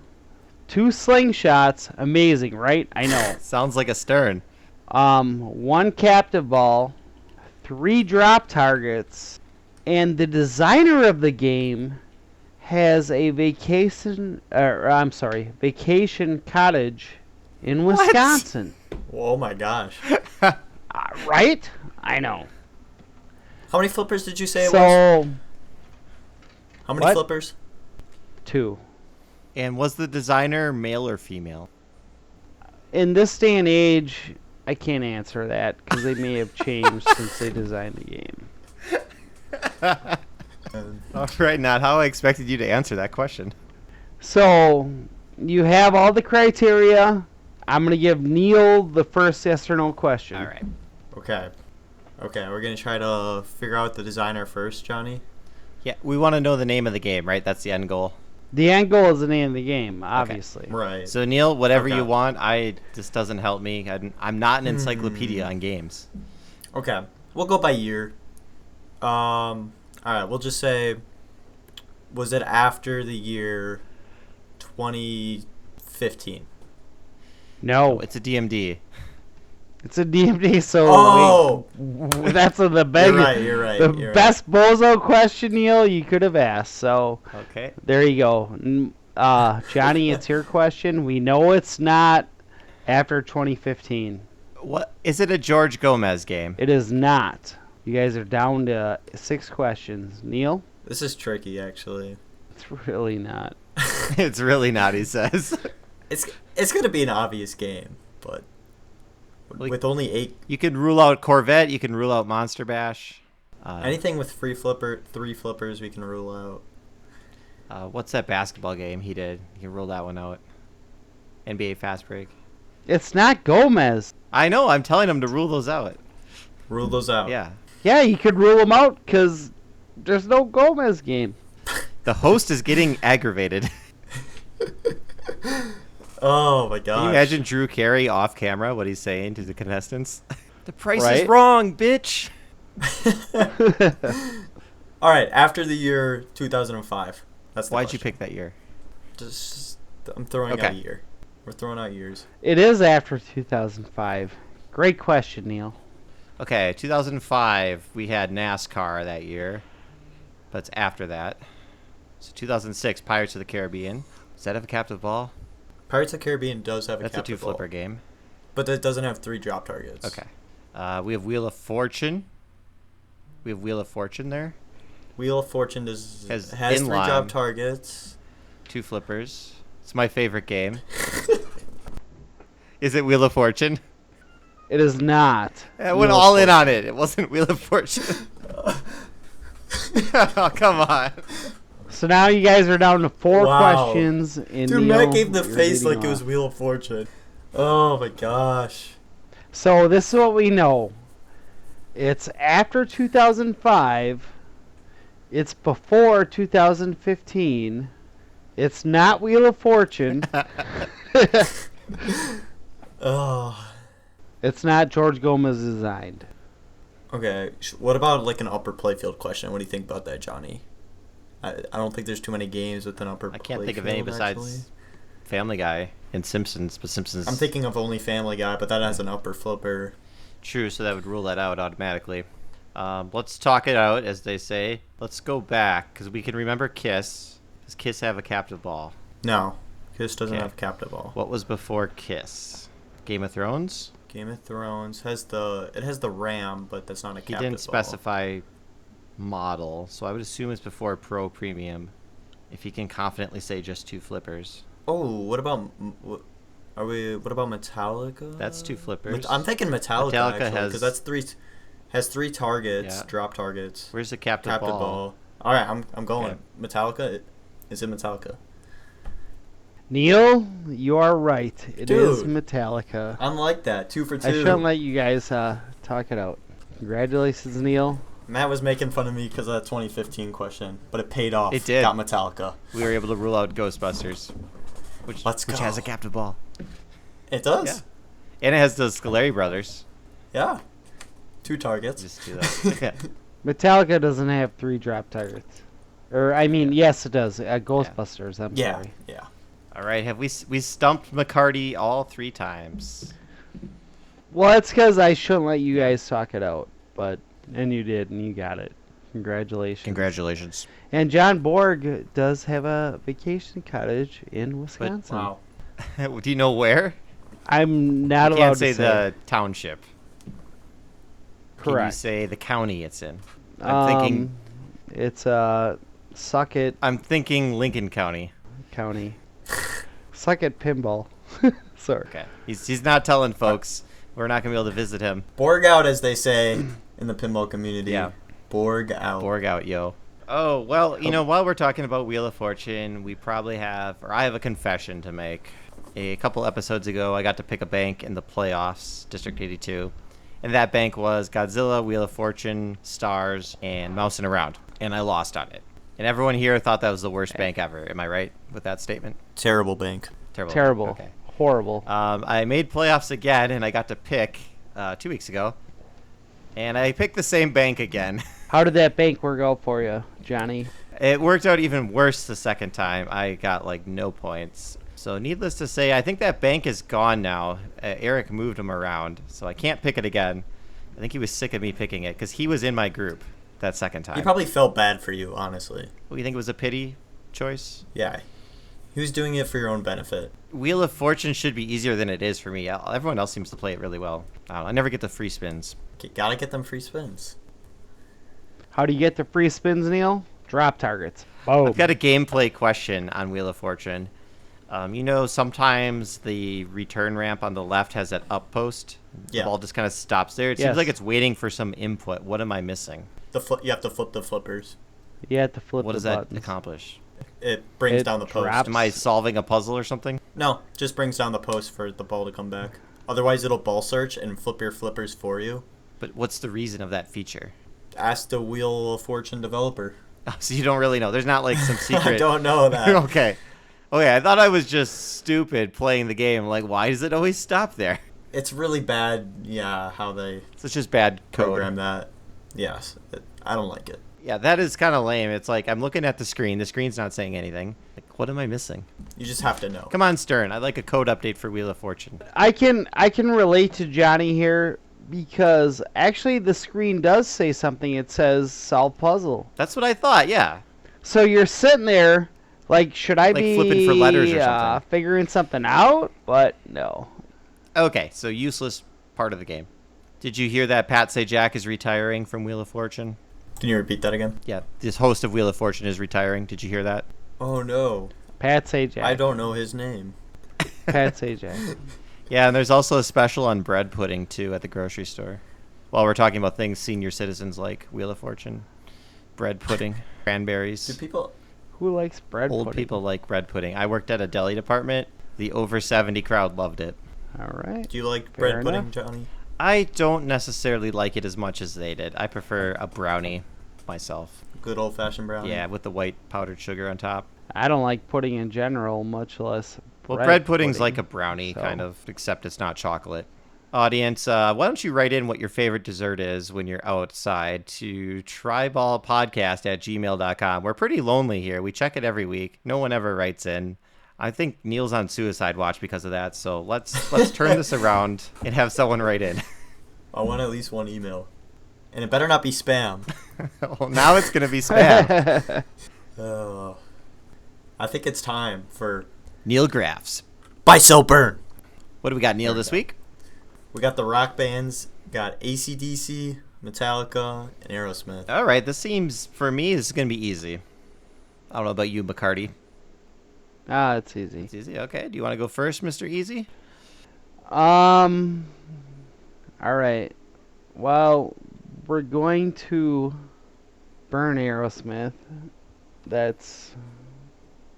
2 slingshots. Amazing, right? I know. Sounds like a Stern. 1 captive ball, 3 drop targets, and the designer of the game has a vacation cottage in Wisconsin. Oh my gosh. Right? I know. How many flippers did you say it was? So, How many what? flippers? 2. And was the designer male or female? In this day and age, I can't answer that because they may have changed since they designed the game. All right, not how I expected you to answer that question. So, you have all the criteria. I'm going to give Neil the first yes or no question. All right. Okay. Okay, we're going to try to figure out the designer first, Johnny. Yeah, we want to know the name of the game, right? That's the end goal. The end goal is the name of the game, obviously. Right. So Neil, whatever Okay. you want. This doesn't help me. I'm not an encyclopedia on games. Okay. We'll go by year. All right, we'll just say, was it after the year 2015? No, It's a DMD. it's a DMD, so Oh! that's the big, You're right. the best bozo question, Neil, you could have asked. So Okay. there you go. Johnny, it's your question. We know it's not after 2015. What is it? A George Gomez game? It is not. You guys are down to 6 questions. Neil? This is tricky, actually. It's really not. It's really not. He says. It's going to be an obvious game, but with only 8... You can rule out Corvette. You can rule out Monster Bash. Anything with 3 flippers, we can rule out. What's that basketball game he did? You can rule that one out. NBA Fast Break. It's not Gomez. I know. I'm telling him to rule those out. Rule those out. Yeah. Yeah, you could rule them out because there's no Gomez game. The host is getting aggravated. Oh my gosh. Can you imagine Drew Carey off camera, what he's saying to the contestants? The price is Right? wrong, bitch. All right, after the year 2005. That's the Why'd you question. pick that year? Just, I'm throwing Okay. out a year. We're throwing out years. It is after 2005. Great question, Neil. Okay, 2005, we had NASCAR that year. But it's after that. So 2006, Pirates of the Caribbean. Does that have a captive ball? Pirates of the Caribbean does have a That's a captive two-flipper ball, game. but it doesn't have 3 drop targets. Okay. We have Wheel of Fortune. We have Wheel of Fortune there. Wheel of Fortune has 3 inline. drop targets. 2 flippers. It's my favorite game. Is it Wheel of Fortune? It is not. I went Wheel of all in Fortune. on it. It wasn't Wheel of Fortune. Oh, come on. So now you guys are down to 4 Wow. questions. And Dude, Neil, Matt gave the you're face leading like it was off. Wheel of Fortune. Oh my gosh. So this is what we know. It's after 2005. It's before 2015. It's not Wheel of Fortune. Oh. It's not George Gomez designed. Okay, what about like an upper playfield question? What do you think about that, Johnny? I don't think there's too many games with an upper playfield. I can't think of any besides actually. Family Guy and Simpsons, but Simpsons. I'm thinking of only Family Guy, but that has an upper flipper. True, so that would rule that out automatically. Let's talk it out, as they say. Let's go back, because we can remember Kiss. Does Kiss have a captive ball? No, Kiss doesn't Okay. have captive ball. What was before Kiss? Game of Thrones? Game of Thrones has the Ram, but that's not a He captive didn't ball. specify model, so I would assume it's before Pro Premium. If he can confidently say just 2 flippers. Oh, what about what about Metallica? That's 2 flippers. I'm thinking Metallica, Metallica actually, has- because that's 3 targets, Yeah. drop targets, Where's the captive, captive ball? ball. All right, I'm going Okay. Metallica. Is it Metallica? Neil, you are right. It is Dude. Metallica. I'm like that. 2 for 2. I shouldn't let you guys talk it out. Congratulations, Neil. Matt was making fun of me because of that 2015 question, but it paid off. It did. Got Metallica. We were able to rule out Ghostbusters, which Let's which go. has a captive ball. It does. Yeah. And it has the Scolari brothers. Yeah. 2 targets. Just do that. Yeah. Metallica doesn't have 3 drop targets. Or, I mean, yes, it does. Ghostbusters, I'm Yeah, sorry. yeah. All right, have we stumped McCarty all 3 times? Well, it's because I shouldn't let you guys talk it out. And you did, and you got it. Congratulations. Congratulations. And John Borg does have a vacation cottage in Wisconsin. Wow. Do you know where? I'm not You allowed can't say to say. the township. Can you Correct. say the county it's in? I'm thinking. It's Suckett I'm thinking Lincoln County. County. Suckett Pinball. Sorry. Okay. He's not telling folks. We're not gonna be able to visit him. Borg out, as they say in the pinball community. Yeah. Borg out. Borg out, yo. Oh, well, while we're talking about Wheel of Fortune, I have a confession to make. A couple episodes ago, I got to pick a bank in the playoffs, District 82. And that bank was Godzilla, Wheel of Fortune, Stars, and Mousing Around. And I lost on it. And everyone here thought that was the worst bank ever. Am I right with that statement? Terrible bank. Terrible. Okay. Horrible. I made playoffs again, and I got to pick 2 weeks ago. And I picked the same bank again. How did that bank work out for you, Johnny? It worked out even worse the second time. I got no points. So needless to say, I think that bank is gone now. Eric moved him around, so I can't pick it again. I think he was sick of me picking it because he was in my group that second time. He probably felt bad for you, honestly. Well, you think it was a pity choice? Yeah. He was doing it for your own benefit. Wheel of Fortune should be easier than it is for me. Everyone else seems to play it really well. I never get the free spins. Gotta get them free spins. How do you get the free spins, Neil? Drop targets. Boom. I've got a gameplay question on Wheel of Fortune. Sometimes the return ramp on the left has that up post. The Yeah. ball just kind of stops there. It Yes. seems like it's waiting for some input. What am I missing? You have to flip the flippers. You have to flip What the does that buttons. accomplish? It brings It down the post. drops. Am I solving a puzzle or something? No, just brings down the post for the ball to come back. Otherwise, it'll ball search and flip your flippers for you. But what's the reason of that feature? Ask the Wheel of Fortune developer. So you don't really know. There's not some secret. I don't know that. Okay. I thought I was just stupid playing the game. Why does it always stop there? It's really bad, yeah, how they So it's just bad code. program that. Yes, I don't like it. Yeah, that is kind of lame. It's I'm looking at the screen. The screen's not saying anything. What am I missing? You just have to know. Come on, Stern. I'd like a code update for Wheel of Fortune. I can relate to Johnny here because actually the screen does say something. It says solve puzzle. That's what I thought, yeah. So you're sitting there should I be flipping for letters or something. figuring something out? But no. Okay, so useless part of the game. Did you hear that Pat Sajak is retiring from Wheel of Fortune? Can you repeat that again? Yeah, this host of Wheel of Fortune is retiring. Did you hear that? Oh no, Pat Sajak. I don't know his name. Pat Sajak. Yeah, and there's also a special on bread pudding, too, at the grocery store. While we're talking about things senior citizens like, Wheel of Fortune, bread pudding, cranberries. Do people? Who likes bread Old pudding? people like bread pudding. I worked at a deli department. The over 70 crowd loved it. All right. Do you like Fair bread pudding, enough. Johnny? I don't necessarily like it as much as they did. I prefer a brownie myself. Good old fashioned brownie. Yeah, with the white powdered sugar on top. I don't like pudding in general, much less Well, bread bread pudding's pudding. like a brownie, So- kind of, except it's not chocolate. Audience, why don't you write in what your favorite dessert is when you're outside to tryballpodcast@gmail.com. We're pretty lonely here. We check it every week. No one ever writes in. I think Neil's on suicide watch because of that, so let's turn this around and have someone write in. I want at least one email, and it better not be spam. Well, now it's going to be spam. I think it's time for Neil Graffs. Buy Sell Burn. What do we got, Neil, this week? We got the rock bands. Got AC/DC, Metallica, and Aerosmith. All right, this seems, for me, this is going to be easy. I don't know about you, McCarty. It's easy. It's easy. Okay, do you want to go first, Mr. Easy? All right. Well, we're going to burn Aerosmith. That's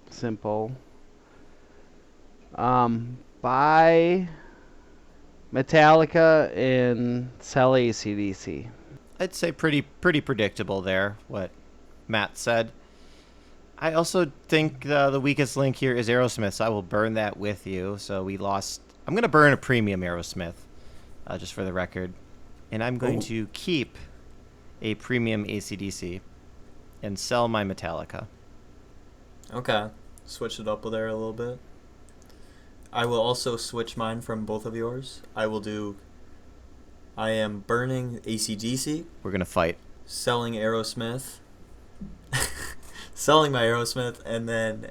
simple. Buy Metallica and sell AC/DC. I'd say pretty predictable there, what Matt said. I also think the weakest link here is Aerosmith, so I will burn that with you. So we lost. I'm going to burn a premium Aerosmith, just for the record. and I'm going Ooh. to keep a premium AC/DC and sell my Metallica. Okay. Switch it up there a little bit. I will also switch mine from both of yours. I am burning AC/DC, We're going to fight. selling Aerosmith, selling my Aerosmith, and then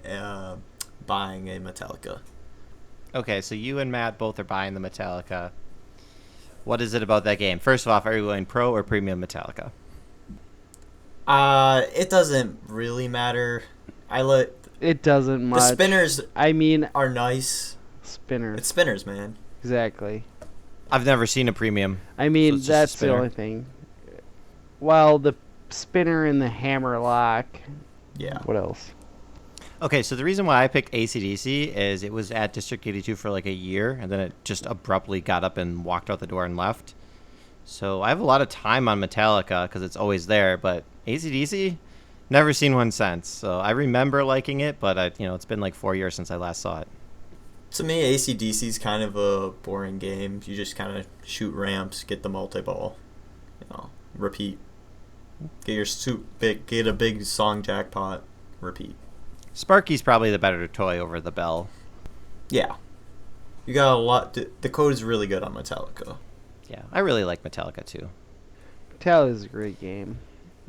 buying a Metallica. Okay, so you and Matt both are buying the Metallica. What is it about that game? First off, are you going pro or premium Metallica? It doesn't really matter. It doesn't The much. spinners I mean, are nice. spinners. It's spinners, man. Exactly. I've never seen a premium. I mean, So it's just a that's the spinner. only thing. Well, the spinner and the hammer lock. Yeah. What else? Okay, so the reason why I picked AC/DC is it was at District 82 for like a year, and then it just abruptly got up and walked out the door and left. So I have a lot of time on Metallica because it's always there, but AC/DC, never seen one since. So I remember liking it, but it's been like 4 years since I last saw it. To me, AC/DC is kind of a boring game. You just kind of shoot ramps, get the multi-ball, repeat. Get a big song jackpot, repeat. Sparky's probably the better toy over the Bell. Yeah. You got a lot. The code is really good on Metallica. Yeah, I really like Metallica too. Metallica is a great game.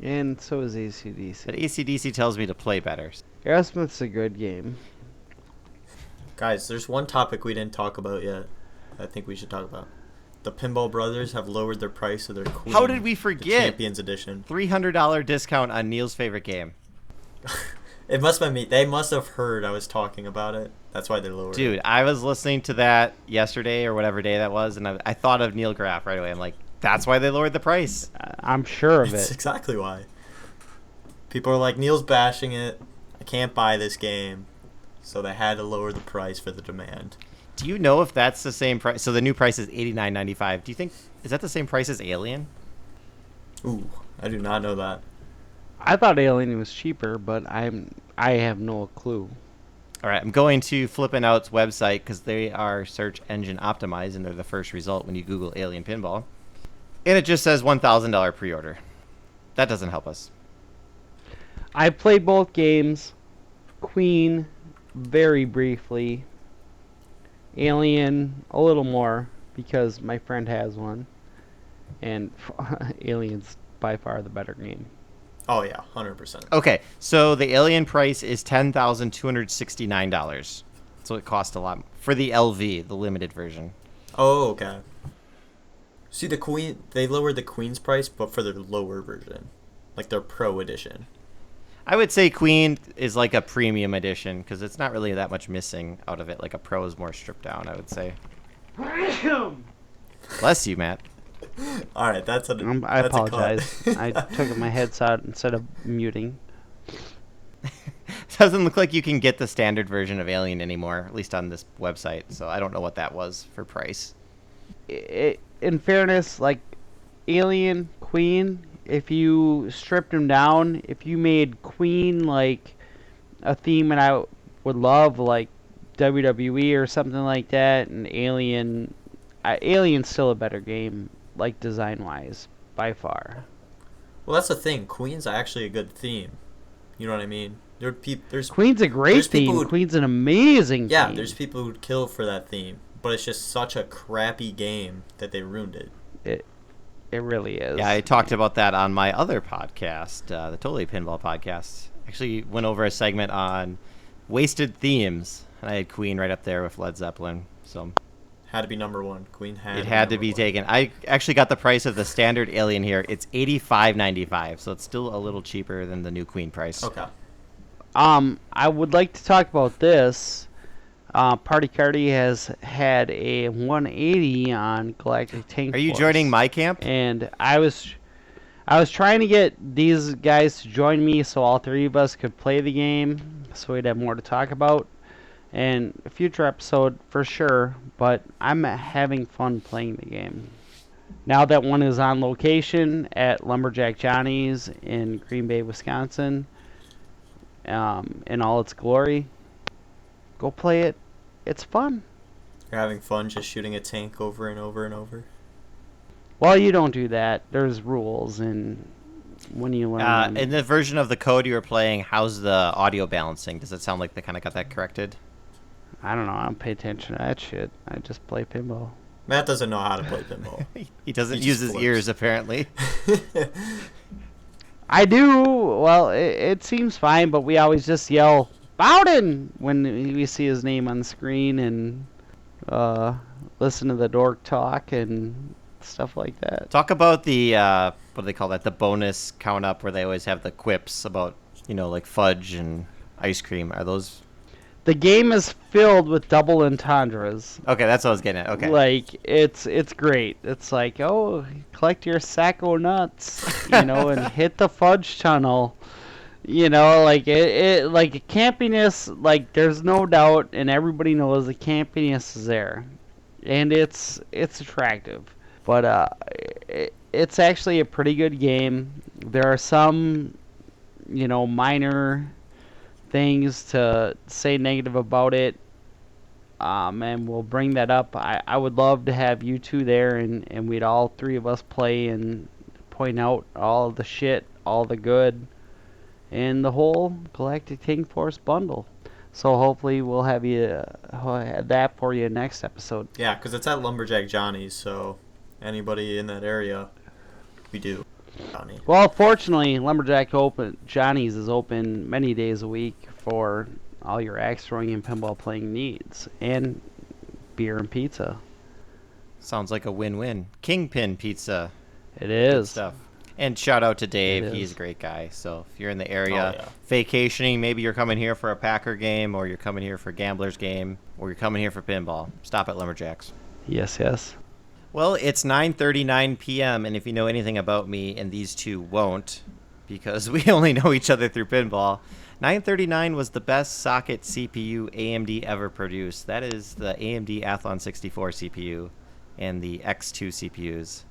And so is AC/DC. But AC/DC tells me to play better. Aerosmith's a good game. Guys, there's one topic we didn't talk about yet. I think we should talk about. The Pinball Brothers have lowered their price of their Queen. How did we the forget? Champions Edition. $300 discount on Neil's favorite game. It must have been me. They must have heard I was talking about it. That's why they lowered it. Dude, I was listening to that yesterday or whatever day that was, and I thought of Neil Graff right away. I'm like, that's why they lowered the price. I'm sure of It's it. exactly why. People are like, Neil's bashing it. I can't buy this game. So they had to lower the price for the demand. Do you know if that's the same price? So the new price is $89.95. Do you think, is that the same price as Alien? Ooh, I do not know that. I thought Alien was cheaper, but I have no clue. All right, I'm going to Flippin' Out's website because they are search engine optimized, and they're the first result when you Google Alien Pinball. And it just says $1,000 pre-order. That doesn't help us. I played both games. Queen, very briefly. Alien, a little more, because my friend has one. And Alien's by far the better game. Oh, yeah, 100%. Okay, so the Alien price is $10,269. So it costs a lot for the LV, the limited version. Oh, okay. See, the Queen, they lowered the Queen's price, but for their lower version. Like their Pro Edition. I would say Queen is like a premium edition because it's not really that much missing out of it. Like a Pro is more stripped down, I would say. Bless you, Matt. All right, that's a. I that's a cut. apologize. I took my headset instead of muting. Doesn't look like you can get the standard version of Alien anymore, at least on this website. So I don't know what that was for price. In fairness, like Alien, Queen, if you stripped them down, if you made Queen like a theme and I would love like WWE or something like that, and Alien's still a better game, like design wise, by far. Well, that's the thing. Queen's actually a good theme. You know what I mean? There's Queen's a great there's people theme. who'd- Queen's an amazing yeah, theme. there's people who'd kill for that theme, but it's just such a crappy game that they ruined it. It really is. Yeah, I talked about that on my other podcast, the Totally Pinball podcast. Actually went over a segment on wasted themes, and I had Queen right up there with Led Zeppelin. So Had to be number one. Queen had. it had to be taken. I actually got the price of the standard Alien here. It's $85.95, so it's still a little cheaper than the new Queen price. Okay. I would like to talk about this. Party Cardi has had a 180 on Galactic Tank Are you Force. joining my camp? And I was trying to get these guys to join me so all three of us could play the game, so we'd have more to talk about. And a future episode for sure, but I'm having fun playing the game. Now that one is on location at Lumberjack Johnny's in Green Bay, Wisconsin, in all its glory, go play it. It's fun. You're having fun just shooting a tank over and over and over. Well, you don't do that. There's rules, and when you learn them- In the version of the code you were playing, how's the audio balancing? Does it sound like they kind of got that corrected? I don't know. I don't pay attention to that shit. I just play pinball. Matt doesn't know how to play pinball. He doesn't He use just his flips. ears, apparently. I do. Well, it seems fine, but we always just yell Bowden when we see his name on the screen and listen to the dork talk and stuff like that. Talk about the, what do they call that? The bonus count up where they always have the quips about, like fudge and ice cream. Are those... The game is filled with double entendres. Okay, that's what I was getting at. Okay. Like, it's great. It's like, oh, collect your sack o' nuts, and hit the fudge tunnel. Like like campiness, like there's no doubt, and everybody knows the campiness is there, and it's attractive. But it's actually a pretty good game. There are some, minor things to say negative about it, and we'll bring that up. I would love to have you two there, and we'd all three of us play and point out all the shit, all the good, and the whole Galactic Tank Force bundle. So hopefully we'll have that for you next episode. Yeah, because it's at Lumberjack Johnny's, so anybody in that area, we do. Johnny. Well, fortunately, Lumberjack Johnny's is open many days a week for all your axe throwing and pinball playing needs, and beer and pizza. Sounds like a win-win. Kingpin Pizza. It Good is. stuff. And shout out to Dave. It He's is. a great guy. So if you're in the area Oh, yeah. vacationing, maybe you're coming here for a Packer game, or you're coming here for a Gamblers game, or you're coming here for pinball, stop at Lumberjacks. Yes, yes. Well, it's 9:39 p.m., and if you know anything about me, and these two won't, because we only know each other through pinball, 939 was the best socket CPU AMD ever produced. That is the AMD Athlon 64 CPU and the X2 CPUs.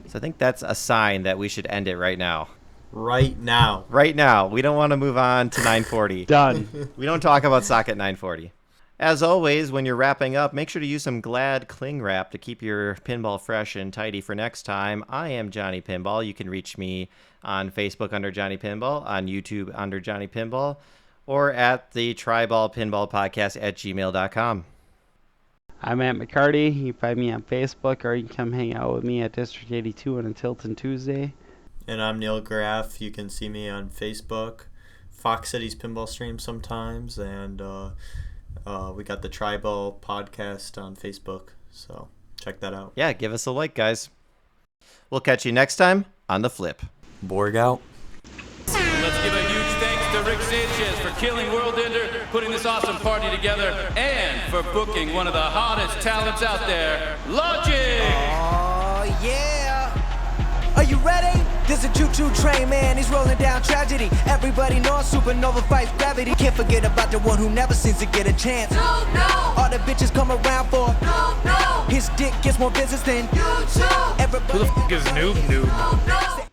So I think that's a sign that we should end it right now. Right now. Right now. We don't want to move on to 940. Done. We don't talk about socket 940. As always, when you're wrapping up, make sure to use some Glad cling wrap to keep your pinball fresh and tidy for next time. I am Johnny Pinball. You can reach me on Facebook under Johnny Pinball, on YouTube under Johnny Pinball, or at the Triball Pinball Podcast at gmail.com. I'm Matt McCarty. You can find me on Facebook, or you can come hang out with me at District 82 on a Tilton Tuesday. And I'm Neil Graff. You can see me on Facebook, Fox Cities Pinball Stream sometimes, and we got the Triball Podcast on Facebook, so check that out. Yeah, give us a like, guys. We'll catch you next time on The Flip. Borg out. Let's give a huge thanks to Rick Sanchez for killing World Ender, putting this awesome party together, and for booking one of the hottest talents out there, Logic! Oh, yeah. Are you ready? This a choo-choo train, man. He's rolling down tragedy. Everybody knows supernova fights gravity. Can't forget about the one who never seems to get a chance. No. All the bitches come around for. No. His dick gets more business than You too. everybody. Who the f*** is Noob? No.